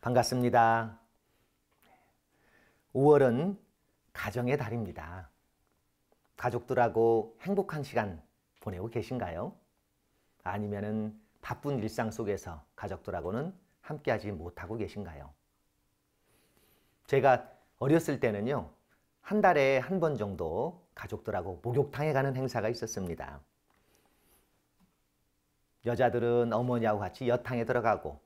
반갑습니다. 5월은 가정의 달입니다. 가족들하고 행복한 시간 보내고 계신가요? 아니면은 바쁜 일상 속에서 가족들하고는 함께하지 못하고 계신가요? 제가 어렸을 때는요, 한 달에 한 번 정도 가족들하고 목욕탕에 가는 행사가 있었습니다. 여자들은 어머니하고 같이 여탕에 들어가고,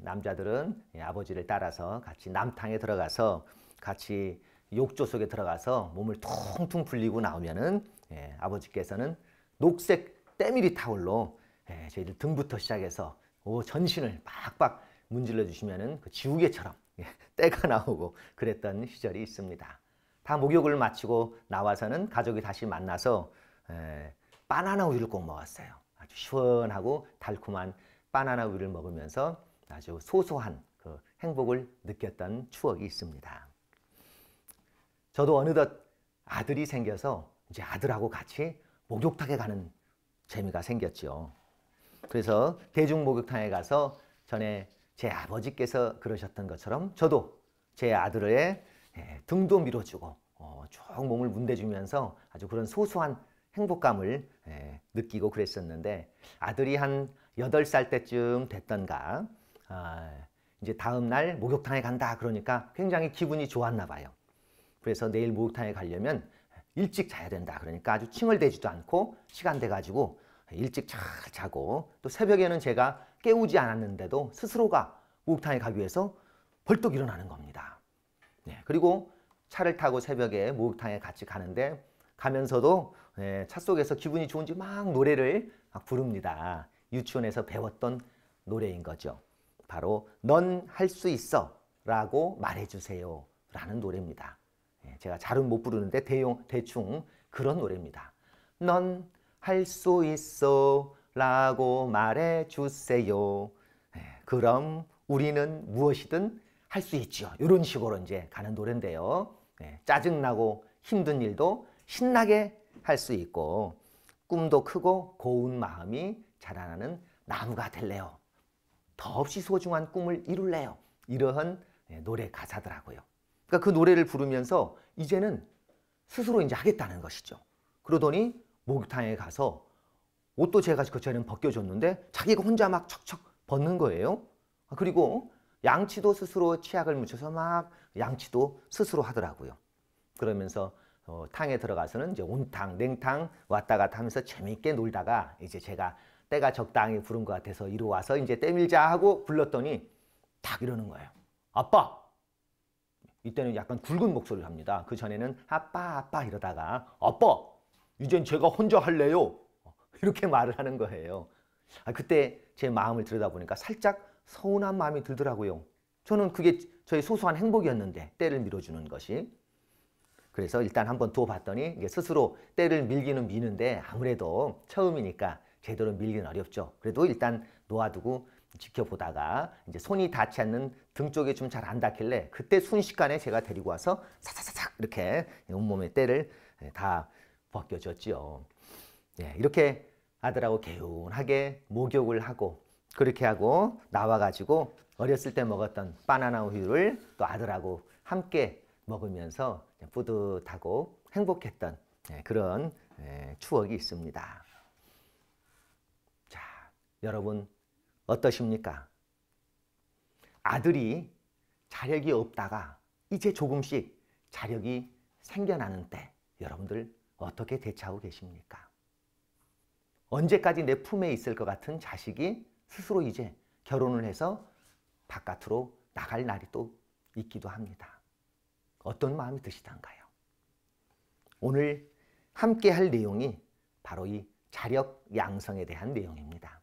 남자들은 아버지를 따라서 같이 남탕에 들어가서 같이 욕조 속에 들어가서 몸을 퉁퉁 불리고 나오면은 아버지께서는 녹색 때밀이 타올로 저희들 등부터 시작해서 전신을 빡빡 문질러 주시면은 그 지우개처럼 때가 나오고 그랬던 시절이 있습니다. 다 목욕을 마치고 나와서는 가족이 다시 만나서 바나나 우유를 꼭 먹었어요. 아주 시원하고 달콤한 바나나 우유를 먹으면서 아주 소소한 그 행복을 느꼈던 추억이 있습니다. 저도 어느덧 아들이 생겨서 이제 아들하고 같이 목욕탕에 가는 재미가 생겼죠. 그래서 대중 목욕탕에 가서 전에 제 아버지께서 그러셨던 것처럼 저도 제 아들의 등도 밀어주고 쭉 몸을 문대주면서 아주 그런 소소한 행복감을 느끼고 그랬었는데, 아들이 한 8살 때쯤 됐던가 이제 다음 날 목욕탕에 간다 그러니까 굉장히 기분이 좋았나 봐요. 그래서 내일 목욕탕에 가려면 일찍 자야 된다 그러니까 아주 칭얼대지도 않고 시간 돼 가지고 일찍 잘 자고, 또 새벽에는 제가 깨우지 않았는데도 스스로가 목욕탕에 가기 위해서 벌떡 일어나는 겁니다. 그리고 차를 타고 새벽에 목욕탕에 같이 가는데, 가면서도 차 속에서 기분이 좋은지 막 노래를 막 부릅니다. 유치원에서 배웠던 노래인 거죠. 바로 넌 할 수 있어 라고 말해주세요 라는 노래입니다. 제가 잘은 못 부르는데 대충 그런 노래입니다. 넌 할 수 있어 라고 말해주세요. 그럼 우리는 무엇이든 할 수 있죠. 이런 식으로 이제 가는 노래인데요. 짜증나고 힘든 일도 신나게 할 수 있고, 꿈도 크고 고운 마음이 자라나는 나무가 될래요. 더없이 소중한 꿈을 이룰래요. 이러한 노래 가사더라고요. 그러니까 그 노래를 부르면서 이제는 스스로 이제 하겠다는 것이죠. 그러더니 목욕탕에 가서 옷도 제가 그 전에는 벗겨줬는데 자기가 혼자 막 척척 벗는 거예요. 그리고 양치도 스스로 치약을 묻혀서 막 양치도 스스로 하더라고요. 그러면서 탕에 들어가서는 이제 온탕, 냉탕 왔다 갔다 하면서 재미있게 놀다가 이제 제가 때가 적당히 부른 것 같아서 이리 와서 이제 때밀자 하고 불렀더니 딱 이러는 거예요. 아빠! 이때는 약간 굵은 목소리를 합니다. 그 전에는 아빠 이러다가 아빠! 이젠 제가 혼자 할래요. 이렇게 말을 하는 거예요. 그때 제 마음을 들여다보니까 살짝 서운한 마음이 들더라고요. 저는 그게 저의 소소한 행복이었는데, 때를 밀어주는 것이. 그래서 일단 한번 두어봤더니 이게 스스로 때를 밀기는 미는데 아무래도 처음이니까 제대로 밀기는 어렵죠. 그래도 일단 놓아두고 지켜보다가 이제 손이 닿지 않는 등 쪽에 좀 잘 안 닿길래 그때 순식간에 제가 데리고 와서 사사사삭 이렇게 온몸에 때를 다 벗겨줬죠. 이렇게 아들하고 개운하게 목욕을 하고 그렇게 하고 나와가지고 어렸을 때 먹었던 바나나 우유를 또 아들하고 함께 먹으면서 뿌듯하고 행복했던 그런 추억이 있습니다. 자, 여러분 어떠십니까? 아들이 자력이 없다가 이제 조금씩 자력이 생겨나는 때 여러분들 어떻게 대처하고 계십니까? 언제까지 내 품에 있을 것 같은 자식이 스스로 이제 결혼을 해서 바깥으로 나갈 날이 또 있기도 합니다. 어떤 마음이 드시던가요? 오늘 함께 할 내용이 바로 이 자력 양성에 대한 내용입니다.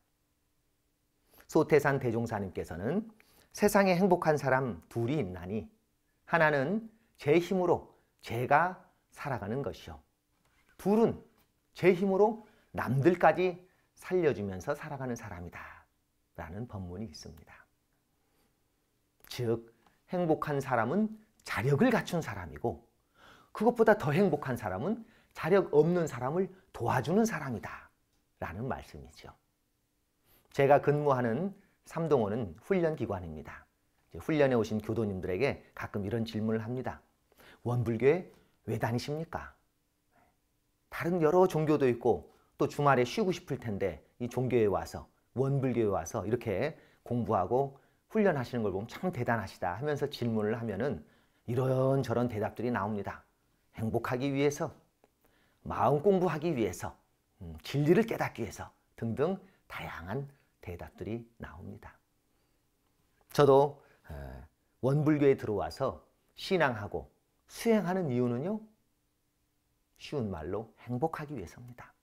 소태산 대종사님께서는 세상에 행복한 사람 둘이 있나니 하나는 제 힘으로 제가 살아가는 것이요, 둘은 제 힘으로 남들까지 살려주면서 살아가는 사람이다 라는 법문이 있습니다. 즉 행복한 사람은 자력을 갖춘 사람이고, 그것보다 더 행복한 사람은 자력 없는 사람을 도와주는 사람이다 라는 말씀이죠. 제가 근무하는 삼동호는 훈련기관입니다. 훈련해 오신 교도님들에게 가끔 이런 질문을 합니다. 원불교에 왜 다니십니까? 다른 여러 종교도 있고 또 주말에 쉬고 싶을 텐데 이 종교에 와서 원불교에 와서 이렇게 공부하고 훈련하시는 걸 보면 참 대단하시다 하면서 질문을 하면은 이런저런 대답들이 나옵니다. 행복하기 위해서, 마음 공부하기 위해서, 진리를 깨닫기 위해서 등등 다양한 대답들이 나옵니다. 저도 원불교에 들어와서 신앙하고 수행하는 이유는요, 쉬운 말로 행복하기 위해서입니다.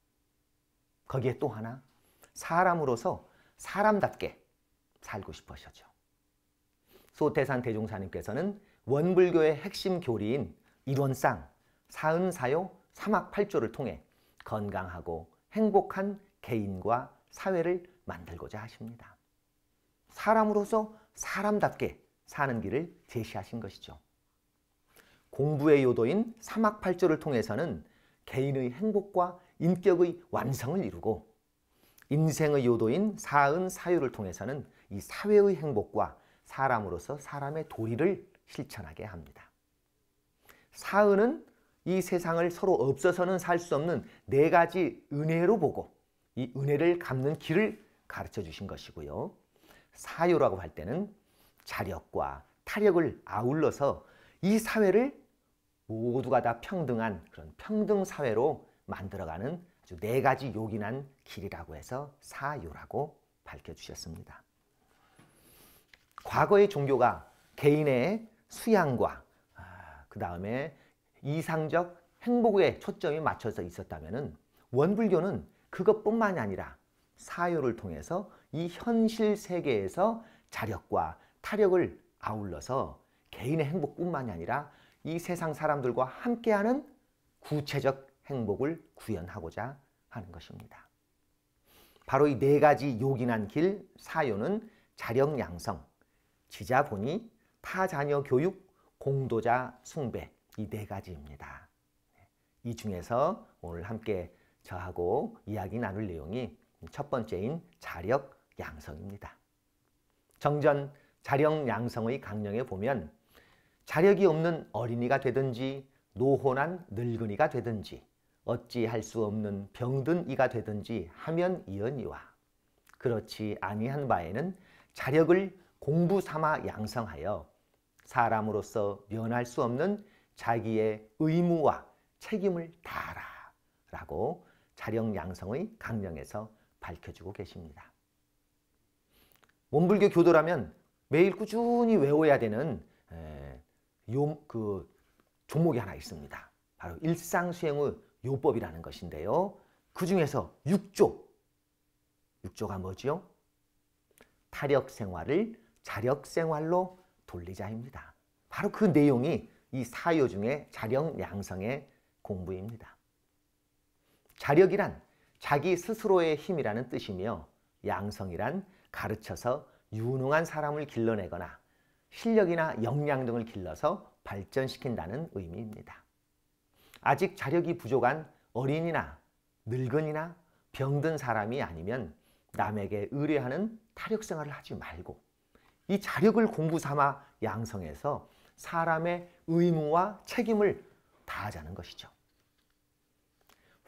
거기에 또 하나, 사람으로서 사람답게 살고 싶으셨죠. 소태산 대종사님께서는 원불교의 핵심 교리인 일원상 사은사요 삼학팔조를 통해 건강하고 행복한 개인과 사회를 만들고자 하십니다. 사람으로서 사람답게 사는 길을 제시하신 것이죠. 공부의 요도인 삼학팔조를 통해서는 개인의 행복과 인격의 완성을 이루고, 인생의 요도인 사은사요를 통해서는 이 사회의 행복과 사람으로서 사람의 도리를 실천하게 합니다. 사은은 이 세상을 서로 없어서는 살 수 없는 네 가지 은혜로 보고 이 은혜를 갚는 길을 가르쳐 주신 것이고요. 사요라고 할 때는 자력과 타력을 아울러서 이 사회를 모두가 다 평등한 그런 평등사회로 만들어가는 아주 네 가지 요긴한 길이라고 해서 사요라고 밝혀주셨습니다. 과거의 종교가 개인의 수양과 그 다음에 이상적 행복에 초점이 맞춰져 있었다면 원불교는 그것뿐만이 아니라 사요를 통해서 이 현실 세계에서 자력과 타력을 아울러서 개인의 행복뿐만이 아니라 이 세상 사람들과 함께하는 구체적 행복을 구현하고자 하는 것입니다. 바로 이 네 가지 요긴한 길 사요는 자력 양성, 지자본의, 타자녀 교육, 공도자 숭배 이 네 가지입니다. 이 중에서 오늘 함께 저하고 이야기 나눌 내용이 첫 번째인 자력 양성입니다. 정전 자력 양성의 강령에 보면 자력이 없는 어린이가 되든지 노혼한 늙은이가 되든지 어찌할 수 없는 병든 이가 되든지 하면 이언이와 그렇지 아니한 바에는 자력을 공부 삼아 양성하여 사람으로서 면할 수 없는 자기의 의무와 책임을 다하라 라고 자력 양성의 강령에서 밝혀주고 계십니다. 원불교 교도라면 매일 꾸준히 외워야 되는 종목이 하나 있습니다. 바로 일상수행의 요법이라는 것인데요. 그 중에서 6조가 뭐죠? 타력생활을 자력생활로 돌리자입니다. 바로 그 내용이 이 사요 중에 자력 양성의 공부입니다. 자력이란 자기 스스로의 힘이라는 뜻이며 양성이란 가르쳐서 유능한 사람을 길러내거나 실력이나 역량 등을 길러서 발전시킨다는 의미입니다. 아직 자력이 부족한 어린이나 늙은이나 병든 사람이 아니면 남에게 의뢰하는 타력생활을 하지 말고 이 자력을 공부 삼아 양성해서 사람의 의무와 책임을 다하자는 것이죠.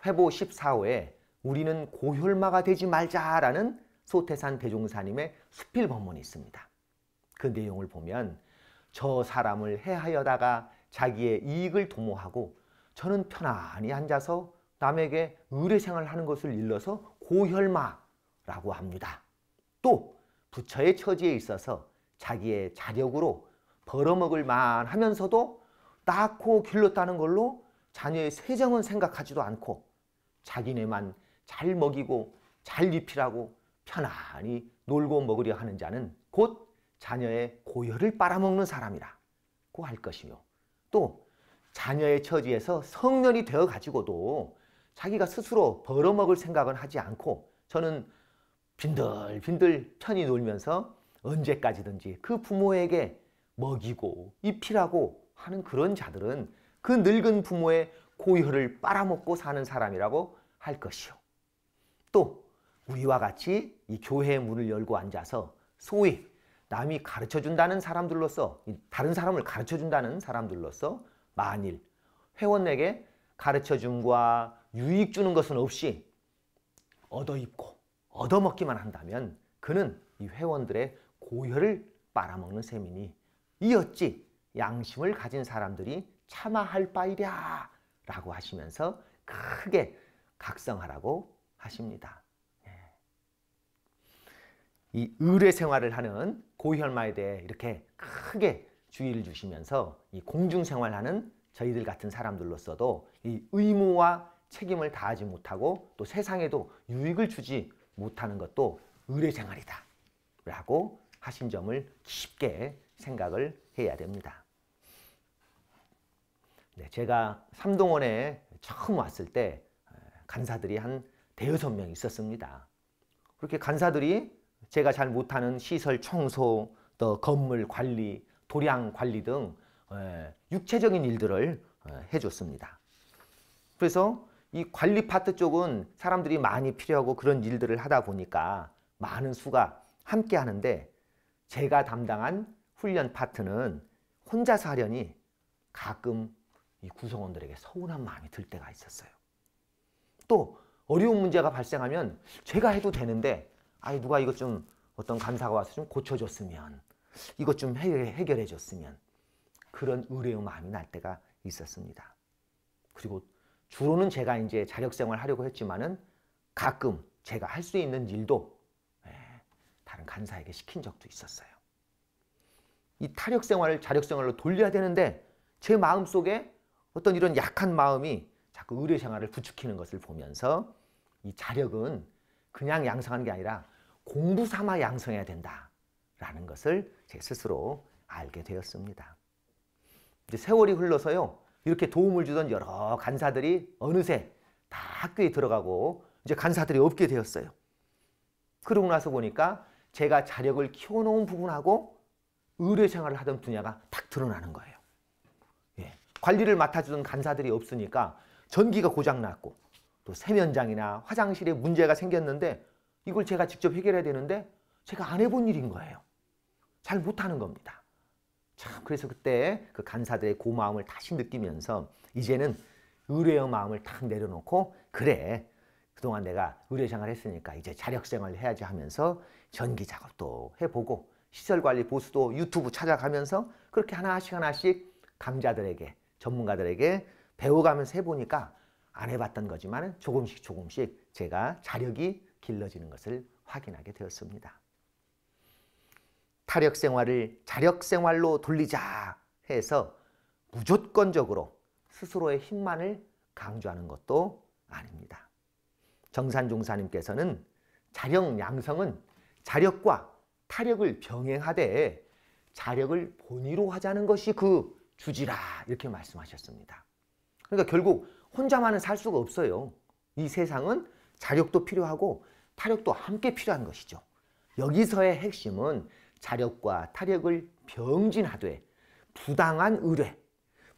회보 14호에 우리는 고혈마가 되지 말자라는 소태산 대종사님의 수필법문이 있습니다. 그 내용을 보면 저 사람을 해하여다가 자기의 이익을 도모하고 저는 편안히 앉아서 남에게 의뢰생활을 하는 것을 일러서 고혈마라고 합니다. 또 부처의 처지에 있어서 자기의 자력으로 벌어먹을 만하면서도 낳고 길렀다는 걸로 자녀의 세정은 생각하지도 않고 자기네만 잘 먹이고 잘 입히라고 편안히 놀고 먹으려 하는 자는 곧 자녀의 고혈을 빨아먹는 사람이라고 할 것이며 또 자녀의 처지에서 성년이 되어 가지고도 자기가 스스로 벌어먹을 생각은 하지 않고 저는 빈들빈들 편히 놀면서 언제까지든지 그 부모에게 먹이고 입히라고 하는 그런 자들은 그 늙은 부모의 고혈을 빨아먹고 사는 사람이라고 할 것이요. 또 우리와 같이 이 교회의 문을 열고 앉아서 소위 남이 가르쳐준다는 사람들로서, 다른 사람을 가르쳐준다는 사람들로서 만일 회원에게 가르쳐줌과 유익 주는 것은 없이 얻어입고 얻어먹기만 한다면 그는 이 회원들의 고혈을 빨아먹는 셈이니 이 어찌 양심을 가진 사람들이 참아할 바이랴 라고 하시면서 크게 각성하라고 하십니다. 이 의뢰 생활을 하는 고혈마에 대해 이렇게 크게 주의를 주시면서 이 공중생활하는 저희들 같은 사람들로서도 이 의무와 책임을 다하지 못하고 또 세상에도 유익을 주지 못하는 것도 의뢰 생활이다 라고 하신 점을 깊게 생각을 해야 됩니다. 네, 제가 삼동원에 처음 왔을 때 간사들이 한 대여섯 명 있었습니다. 그렇게 간사들이 제가 잘 못하는 시설 청소, 또 건물 관리, 도량 관리 등 육체적인 일들을 해줬습니다. 그래서 이 관리 파트 쪽은 사람들이 많이 필요하고 그런 일들을 하다 보니까 많은 수가 함께 하는데 제가 담당한 훈련 파트는 혼자서 하려니 가끔 이 구성원들에게 서운한 마음이 들 때가 있었어요. 또 어려운 문제가 발생하면 제가 해도 되는데 아이 누가 이것 좀 어떤 간사가 와서 좀 고쳐줬으면 이것 좀 해결해 줬으면 그런 의뢰의 마음이 날 때가 있었습니다. 그리고 주로는 제가 이제 자력생활 하려고 했지만은 가끔 제가 할 수 있는 일도 다른 간사에게 시킨 적도 있었어요. 이 타력생활을 자력생활로 돌려야 되는데 제 마음속에 어떤 이런 약한 마음이 자꾸 의뢰생활을 부추기는 것을 보면서 이 자력은 그냥 양성하는 게 아니라 공부 삼아 양성해야 된다라는 것을 제 스스로 알게 되었습니다. 이제 세월이 흘러서요. 이렇게 도움을 주던 여러 간사들이 어느새 다 학교에 들어가고 이제 간사들이 없게 되었어요. 그러고 나서 보니까 제가 자력을 키워놓은 부분하고 의뢰생활을 하던 분야가 딱 드러나는 거예요. 관리를 맡아주던 간사들이 없으니까 전기가 고장났고 또 세면장이나 화장실에 문제가 생겼는데 이걸 제가 직접 해결해야 되는데 제가 안 해본 일인 거예요. 잘 못하는 겁니다. 참 그래서 그때 그 간사들의 고마움을 다시 느끼면서 이제는 의뢰의 마음을 탁 내려놓고 그래 그동안 내가 의뢰생활 했으니까 이제 자력생활을 해야지 하면서 전기 작업도 해보고 시설관리 보수도 유튜브 찾아가면서 그렇게 하나씩 강자들에게 전문가들에게 배워가면서 해보니까 안 해봤던 거지만 조금씩 제가 자력이 길러지는 것을 확인하게 되었습니다. 타력생활을 자력생활로 돌리자 해서 무조건적으로 스스로의 힘만을 강조하는 것도 아닙니다. 정산종사님께서는 자력 양성은 자력과 타력을 병행하되 자력을 본의로 하자는 것이 그 주지라 이렇게 말씀하셨습니다. 그러니까 결국 혼자만은 살 수가 없어요. 이 세상은 자력도 필요하고 타력도 함께 필요한 것이죠. 여기서의 핵심은 자력과 타력을 병진하되 부당한 의뢰,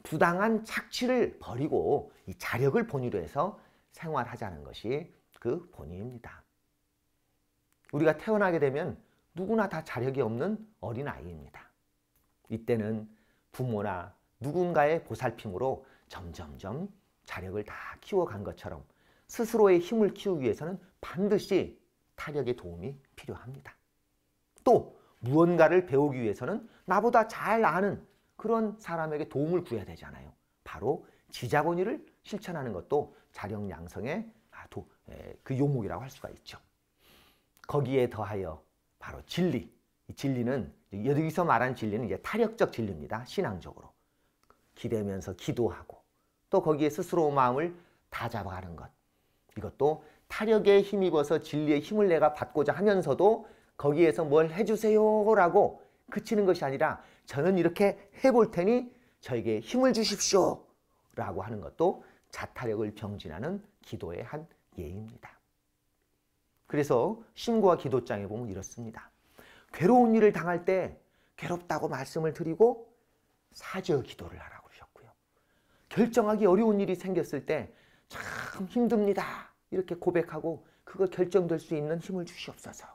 부당한 착취를 버리고 이 자력을 본의로 해서 생활하자는 것이 그 본의입니다. 우리가 태어나게 되면 누구나 다 자력이 없는 어린아이입니다. 이때는 부모나 누군가의 보살핌으로 점점점 자력을 다 키워간 것처럼 스스로의 힘을 키우기 위해서는 반드시 타력의 도움이 필요합니다. 또 무언가를 배우기 위해서는 나보다 잘 아는 그런 사람에게 도움을 구해야 되잖아요. 바로 지자본의를 실천하는 것도 자력 양성의 그 요목이라고 할 수가 있죠. 거기에 더하여 바로 진리. 이 진리는 여기서 말한 진리는 이제 타력적 진리입니다. 신앙적으로. 기대면서 기도하고 또 거기에 스스로 마음을 다 잡아가는 것. 이것도 타력에 힘입어서 진리의 힘을 내가 받고자 하면서도 거기에서 뭘 해주세요 라고 그치는 것이 아니라 저는 이렇게 해볼 테니 저에게 힘을 주십시오 라고 하는 것도 자타력을 병진하는 기도의 한 예입니다. 그래서 신고와 기도장에 보면 이렇습니다. 괴로운 일을 당할 때 괴롭다고 말씀을 드리고 사저 기도를 하라고 하셨고요. 결정하기 어려운 일이 생겼을 때 참 힘듭니다. 이렇게 고백하고 그거 결정될 수 있는 힘을 주시옵소서.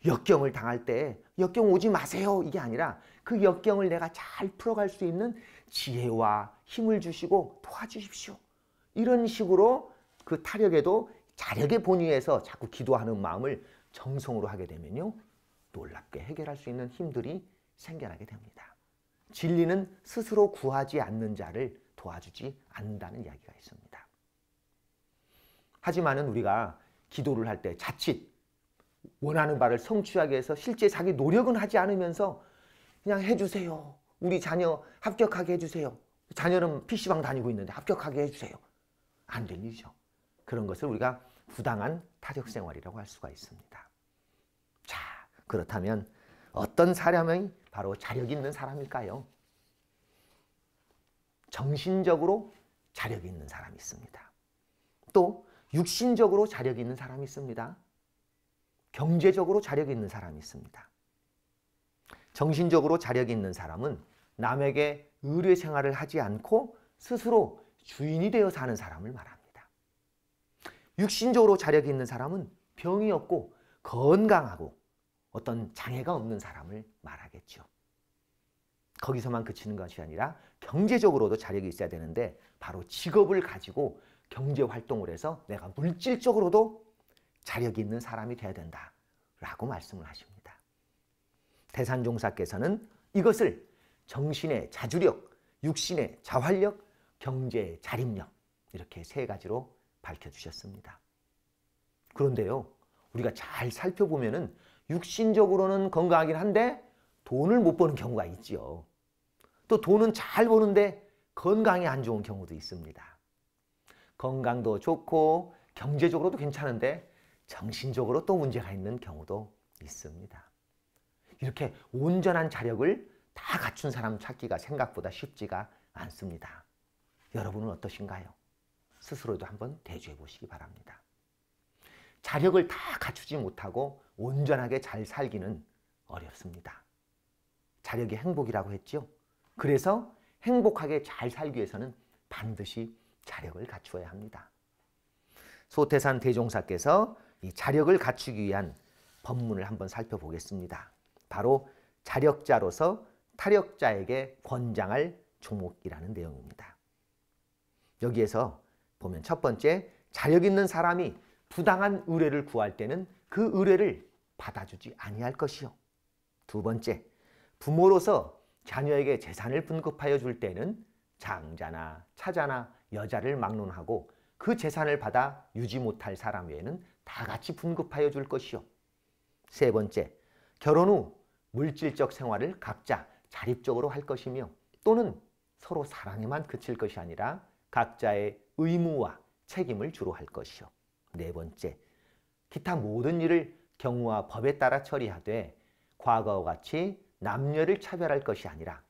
역경을 당할 때 역경 오지 마세요 이게 아니라 그 역경을 내가 잘 풀어갈 수 있는 지혜와 힘을 주시고 도와주십시오. 이런 식으로 그 타력에도 자력의 본위에서 자꾸 기도하는 마음을 정성으로 하게 되면요, 놀랍게 해결할 수 있는 힘들이 생겨나게 됩니다. 진리는 스스로 구하지 않는 자를 도와주지 않는다는 이야기가 있습니다. 하지만은 우리가 기도를 할 때 자칫 원하는 바를 성취하기 위해서 실제 자기 노력은 하지 않으면서 그냥 해주세요. 우리 자녀 합격하게 해주세요. 자녀는 PC방 다니고 있는데 합격하게 해주세요. 안 될 일이죠. 그런 것을 우리가 부당한 타력 생활이라고 할 수가 있습니다. 자, 그렇다면 어떤 사람이 바로 자력 있는 사람일까요? 정신적으로 자력 있는 사람이 있습니다. 또 육신적으로 자력 있는 사람이 있습니다. 경제적으로 자력 있는 사람이 있습니다. 정신적으로 자력 있는 사람은 남에게 의뢰 생활을 하지 않고 스스로 주인이 되어 사는 사람을 말합니다. 육신적으로 자력이 있는 사람은 병이 없고 건강하고 어떤 장애가 없는 사람을 말하겠죠. 거기서만 그치는 것이 아니라 경제적으로도 자력이 있어야 되는데 바로 직업을 가지고 경제활동을 해서 내가 물질적으로도 자력이 있는 사람이 되어야 된다라고 말씀을 하십니다. 대산종사께서는 이것을 정신의 자주력, 육신의 자활력, 경제의 자립력 이렇게 세 가지로 밝혀주셨습니다. 그런데요, 우리가 잘 살펴보면은 육신적으로는 건강하긴 한데 돈을 못 버는 경우가 있죠. 또 돈은 잘 버는데 건강이 안 좋은 경우도 있습니다. 건강도 좋고 경제적으로도 괜찮은데 정신적으로 또 문제가 있는 경우도 있습니다. 이렇게 온전한 자력을 다 갖춘 사람 찾기가 생각보다 쉽지가 않습니다. 여러분은 어떠신가요? 스스로도 한번 대조해 보시기 바랍니다. 자력을 다 갖추지 못하고 온전하게 잘 살기는 어렵습니다. 자력이 행복이라고 했죠. 그래서 행복하게 잘 살기 위해서는 반드시 자력을 갖추어야 합니다. 소태산 대종사께서 이 자력을 갖추기 위한 법문을 한번 살펴보겠습니다. 바로 자력자로서 타력자에게 권장할 조목이라는 내용입니다. 여기에서 보면 첫 번째, 자력 있는 사람이 부당한 의뢰를 구할 때는 그 의뢰를 받아주지 아니할 것이요. 두 번째, 부모로서 자녀에게 재산을 분급하여 줄 때는 장자나 차자나 여자를 막론하고 그 재산을 받아 유지 못할 사람 외에는 다 같이 분급하여 줄 것이요. 세 번째, 결혼 후 물질적 생활을 각자 자립적으로 할 것이며 또는 서로 사랑에만 그칠 것이 아니라 각자의 의무와 책임을 주로 할 것이요. 네 번째, 기타 모든 일을 경우와 법에 따라 처리하되 과거와 같이 남녀를 차별할 것이 아니라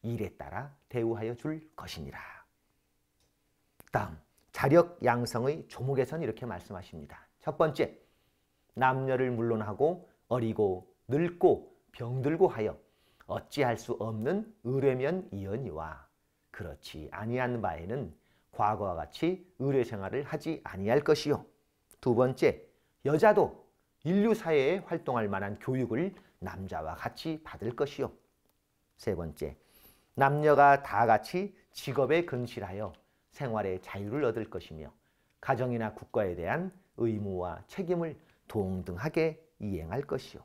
일에 따라 대우하여 줄 것이니라. 다음, 자력 양성의 조목에서는 이렇게 말씀하십니다. 첫 번째, 남녀를 물론하고 어리고 늙고 병들고 하여 어찌할 수 없는 의뢰면 이언이와 그렇지 아니한 바에는 과거와 같이 의뢰 생활을 하지 아니할 것이요. 두 번째, 여자도 인류 사회에 활동할 만한 교육을 남자와 같이 받을 것이요. 세 번째, 남녀가 다 같이 직업에 근실하여 생활의 자유를 얻을 것이며 가정이나 국가에 대한 의무와 책임을 동등하게 이행할 것이요.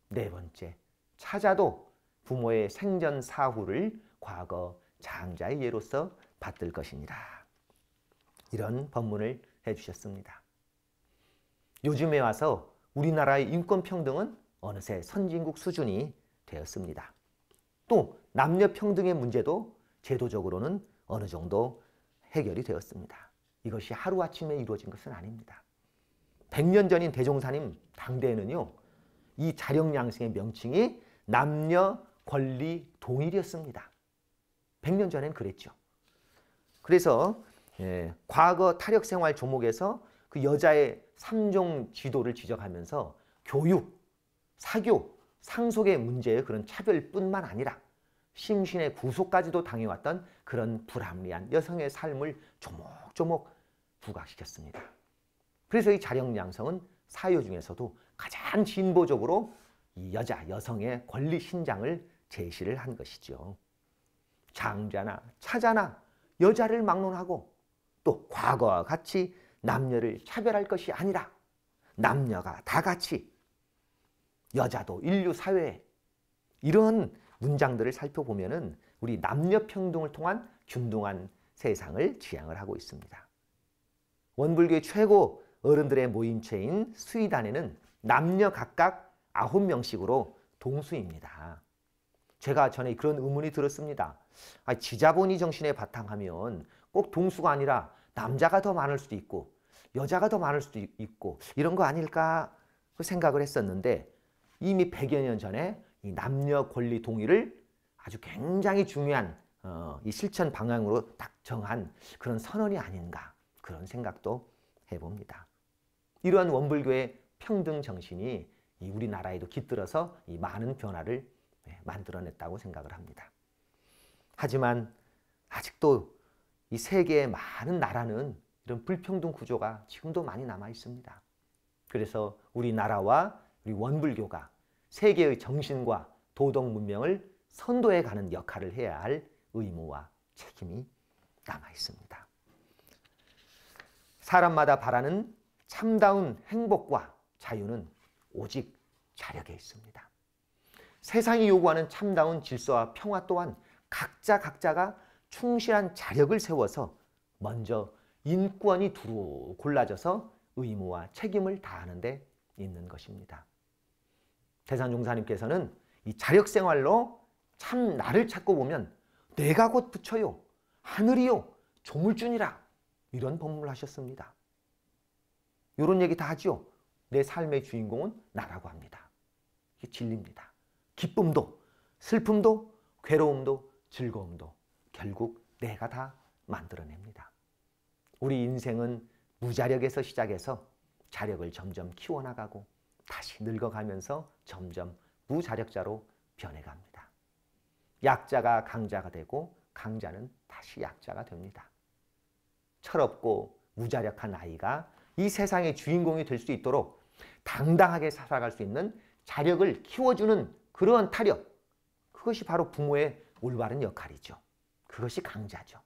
네 번째, 차자도 부모의 생전 사후를 과거 장자의 예로서 받들 것이니라. 이런 법문을 해주셨습니다. 요즘에 와서 우리나라의 인권평등은 어느새 선진국 수준이 되었습니다. 또 남녀 평등의 문제도 제도적으로는 어느 정도 해결이 되었습니다. 이것이 하루아침에 이루어진 것은 아닙니다. 100년 전인 대종사님 당대에는요, 이 자력양성의 명칭이 남녀 권리 동일이었습니다. 100년 전엔 그랬죠. 그래서 과거 타력생활 조목에서 그 여자의 3종 지도를 지적하면서 교육, 사교, 상속의 문제의 그런 차별뿐만 아니라 심신의 구속까지도 당해왔던 그런 불합리한 여성의 삶을 조목조목 부각시켰습니다. 그래서 이 자력양성은 사유 중에서도 가장 진보적으로 이 여성의 권리 신장을 제시를 한 것이죠. 장자나 차자나 여자를 막론하고 또 과거와 같이 남녀를 차별할 것이 아니라 남녀가 다 같이 여자도 인류 사회에 이런 문장들을 살펴보면은 우리 남녀 평등을 통한 균등한 세상을 지향을 하고 있습니다. 원불교의 최고 어른들의 모임체인 수의단에는 남녀 각각 9명씩으로 동수입니다. 제가 전에 그런 의문이 들었습니다. 지자본이 정신에 바탕하면 꼭 동수가 아니라 남자가 더 많을 수도 있고 여자가 더 많을 수도 있고 이런 거 아닐까 생각을 했었는데 이미 100여 년 전에 이 남녀 권리 동의를 아주 굉장히 중요한 이 실천 방향으로 딱 정한 그런 선언이 아닌가 그런 생각도 해봅니다. 이러한 원불교의 평등 정신이 이 우리나라에도 깃들어서 이 많은 변화를 만들어냈다고 생각을 합니다. 하지만 아직도 이 세계의 많은 나라는 이런 불평등 구조가 지금도 많이 남아 있습니다. 그래서 우리나라와 우리 원불교가 세계의 정신과 도덕 문명을 선도해 가는 역할을 해야 할 의무와 책임이 남아 있습니다. 사람마다 바라는 참다운 행복과 자유는 오직 자력에 있습니다. 세상이 요구하는 참다운 질서와 평화 또한 각자가 충실한 자력을 세워서 먼저 인권이 두루 골라져서 의무와 책임을 다하는 데 있는 것입니다. 대산종사님께서는 이 자력 생활로 참 나를 찾고 보면 내가 곧 부처요 하늘이요 조물주니라 이런 법문을 하셨습니다. 이런 얘기 다 하죠. 내 삶의 주인공은 나라고 합니다. 이게 진리입니다. 기쁨도 슬픔도 괴로움도 즐거움도 결국 내가 다 만들어냅니다. 우리 인생은 무자력에서 시작해서 자력을 점점 키워나가고 다시 늙어가면서 점점 무자력자로 변해갑니다. 약자가 강자가 되고 강자는 다시 약자가 됩니다. 철없고 무자력한 아이가 이 세상의 주인공이 될 수 있도록 당당하게 살아갈 수 있는 자력을 키워주는 그러한 타력, 그것이 바로 부모의 올바른 역할이죠. 그것이 강자죠.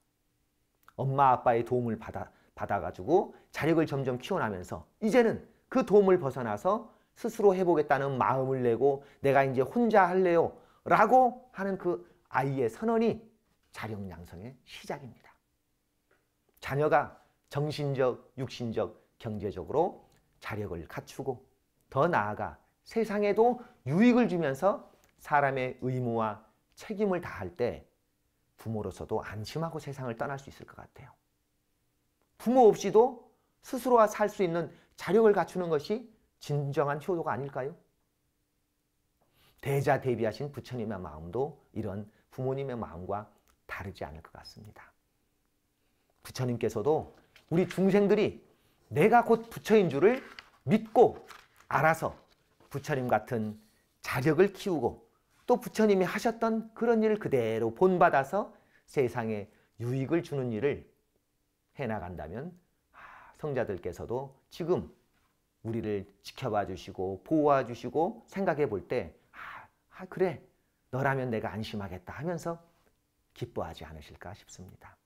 엄마 아빠의 도움을 받아가지고 자력을 점점 키워나면서 이제는 그 도움을 벗어나서 스스로 해보겠다는 마음을 내고 내가 이제 혼자 할래요 라고 하는 그 아이의 선언이 자력 양성의 시작입니다. 자녀가 정신적, 육신적, 경제적으로 자력을 갖추고 더 나아가 세상에도 유익을 주면서 사람의 의무와 책임을 다할 때 부모로서도 안심하고 세상을 떠날 수 있을 것 같아요. 부모 없이도 스스로가 살 수 있는 자력을 갖추는 것이 진정한 효도가 아닐까요? 대자대비하신 부처님의 마음도 이런 부모님의 마음과 다르지 않을 것 같습니다. 부처님께서도 우리 중생들이 내가 곧 부처인 줄을 믿고 알아서 부처님 같은 자력을 키우고 또 부처님이 하셨던 그런 일을 그대로 본받아서 세상에 유익을 주는 일을 해나간다면 성자들께서도 지금 우리를 지켜봐 주시고 보호해 주시고 생각해 볼 때 그래 너라면 내가 안심하겠다 하면서 기뻐하지 않으실까 싶습니다.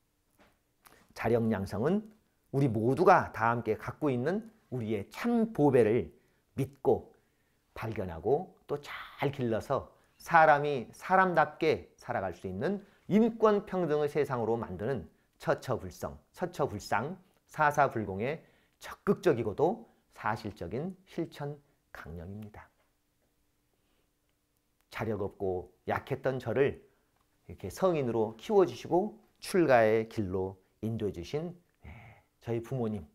자력 양성은 우리 모두가 다 함께 갖고 있는 우리의 참 보배를 믿고 발견하고 또 잘 길러서 사람이 사람답게 살아갈 수 있는 인권 평등의 세상으로 만드는 처처불상, 사사불공의 적극적이고도 사실적인 실천 강령입니다. 자력 없고 약했던 저를 이렇게 성인으로 키워주시고 출가의 길로 인도해 주신 저희 부모님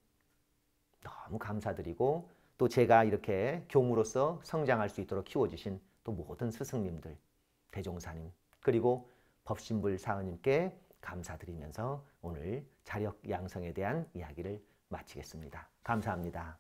너무 감사드리고 또 제가 이렇게 교무로서 성장할 수 있도록 키워주신 또 모든 스승님들, 대종사님 그리고 법신불 사은님께 감사드리면서 오늘 자력 양성에 대한 이야기를 마치겠습니다. 감사합니다.